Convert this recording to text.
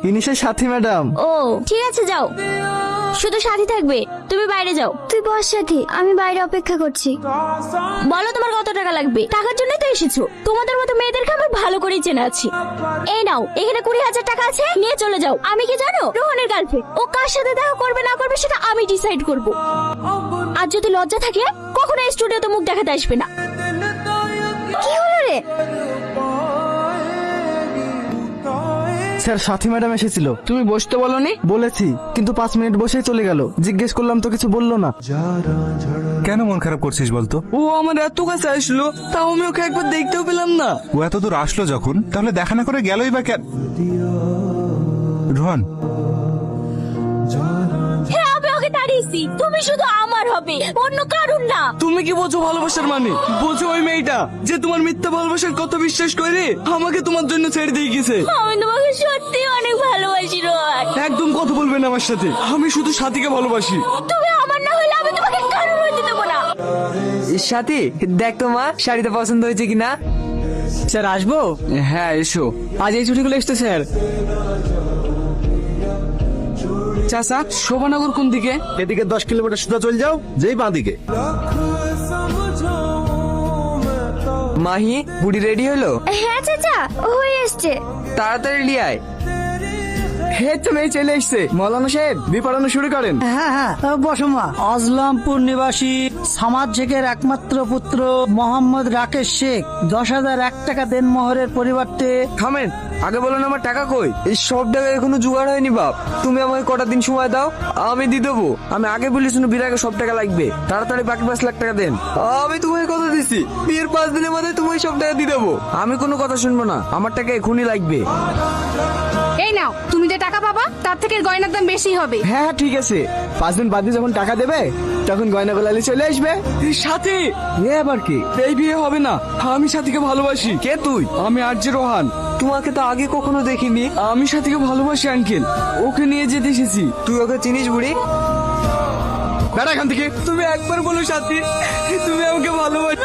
ইনি সেই সাথী ম্যাডাম। ও ঠিক আছে, যাও। শুধু সাথী থাকবে, তুমি বাইরে যাও। তুই বস সাথী, আমি বাইরে অপেক্ষা করছি। বলো তোমার কত টাকা লাগবে? টাকার জন্যই তো এসেছো। তোমাদের মতো মেয়েদেরকে আমি ভালো করেই চেনা আছি। এই নাও, এখানে 20,000 টাকা আছে, নিয়ে চলে যাও। আমি কি জানো, রোহনের গার্লফ্রেন্ড। ও কার সাথে দেখা করবে না করবে সেটা আমি ডিসাইড করব। আর যদি লজ্জা থাকে, কখনো এই স্টুডিওতে মুখ দেখাতে আসবে না। কি হলো রে? স্যার সাথী ম্যাডাম এসেছিল। তুমি বসতে বলনি? বলেছি, কিন্তু 5 মিনিট বসেই চলে গেল। জিজ্ঞেস করলাম তো কিছু বললো না। কেন মন খারাপ করছিস বলতো? ও আমার এত কাছে আসলো, তাও আমি ওকে একবার দেখতেও পেলাম না। ও এত দূর আসলো যখন, তাহলে দেখা না করে গেলই বা কেন? রোহন, হ্যাঁ, আমি ওকে তাড়িয়েছি। তুমি শুধু আমার হবে, অন্য কারণ না। তুমি কি বোঝো ভালোবাসার মানে? বোঝো ওই মেয়েটা যে তোমার মিথ্যা ভালোবাসার কথা বিশ্বাস করে আমাকে তোমার জন্য ছেড়ে দিয়ে গেছে। আমি তোমাকে সত্যি অনেক ভালোবাসি রোহন। একদম কথা বলবে না আমার সাথে। আমি শুধু সাথীকে ভালোবাসি। তুমি আমার না হলে আমি তোমাকে কারোর হইতে দেবো না। সাথী দেখ তো মা, শাড়িটা পছন্দ হয়েছে কিনা। স্যার আসবো? হ্যাঁ এসো। আজ এই ছুটিগুলো এসছে স্যার। চাচা, শোভানগর কোন দিকে? এদিকে 10 কিলোমিটার সোজা চলে যাও, যেই বাঁ দিকে। মাহি, বুড়ি রেডি হলো? হ্যাঁ চাচা, হয়ে এসছে। তাড়াতাড়ি নিয়ে আয়। হে তো মেয়ে চলে এসছে। মৌলানা সাহেব, বি পড়ানো শুরু করেন। হ্যাঁ হ্যাঁ, বসো মা। আজলামপুর নিবাসী সামাদ শেখের একমাত্র পুত্র মোহাম্মদ রাকেশ শেখ 10,001 টাকা দেনমোহরের পরিবর্তে। থামেন, আগে বলেন আমার টাকা কই? এই সব টাকা এখনো জোগাড় হয়নি বাপ। তুমি আমাকে কটা দিন সময় দাও, আমি দিয়ে দেবো। আমি আগে বলি শুনো, বিয়ের আগে সব টাকা লাগবে। তাড়াতাড়ি বাকি 5 লাখ টাকা দেন। আমি তোমায় কথা দিছি, বিয়ের 5 দিনের মধ্যে তোমায় সব টাকা দিয়ে দেবো। আমি কোনো কথা শুনবো না, আমার টাকা এখনই লাগবে। এই নাও, তুমি যে টাকা পাবা তার থেকে গয়নার দাম বেশি হবে। হ্যাঁ হ্যাঁ ঠিক আছে, 5 দিন বাদে যখন টাকা দেবে তখন গয়না গোলালি চলে আসবে। সাথী, এ আবার কি? এই বিয়ে হবে না। আমি সাথীকে ভালোবাসি। কে তুই? আমি আরজে রোহান। তোমাকে তো আগে কখনো দেখিনি। আমি সাথীকে ভালোবাসি আঙ্কেল, ওকে নিয়ে যেতে এসেছি। তুই ওকে চিনিস বুড়ি? বেড়া এখান থেকে। তুমি একবার বলো সাথী, তুমি আমাকে ভালোবাসো।